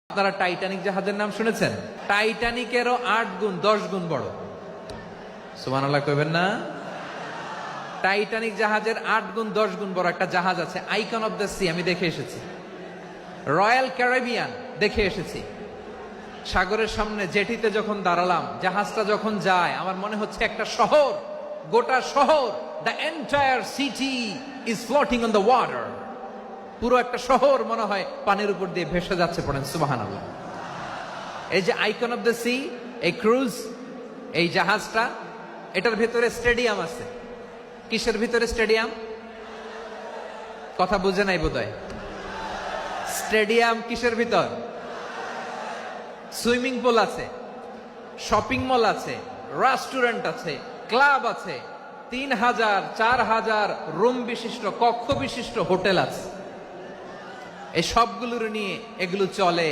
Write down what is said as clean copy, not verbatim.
আপনারা টাইটানিক জাহাজের নাম শুনেছেন? টাইটানিকেরও 8 গুণ 10 গুণ বড়। সুবহানাল্লাহ কইবেন না? টাইটানিক জাহাজের 8 গুণ 10 গুণ বড় একটা জাহাজ আছে, আইকন অফ দ্য সি। আমি দেখে এসেছি। রয়্যাল ক্যারিবিয়ান দেখে এসেছি। সাগরের সামনে জেটিতে যখন দাঁড়ালাম, জাহাজটা যখন যায়, আমার মনে হচ্ছে একটা শহর, গোটা শহর, the entire city is floating on the water. পুরো একটা শহর মনে হয় পানির উপর দিয়ে ভেসে যাচ্ছে। পড়েন সুবহানাল্লাহ। এই যে আইকন অফ দ্য সি, এই ক্রুজ, এই জাহাজটা, এটার ভিতরে স্টেডিয়াম আছে। কিসের ভিতরে স্টেডিয়াম? কথা বুঝে নাই বোধহয়। স্টেডিয়াম কিসের ভিতর? সুইমিং পুল আছে, শপিং মল আছে, রেস্টুরেন্ট আছে, ক্লাব আছে, 3000 4000 রুম বিশিষ্ট, কক্ষ বিশিষ্ট হোটেল আছে। এই সবগুলোর নিয়ে এগুলো চলে।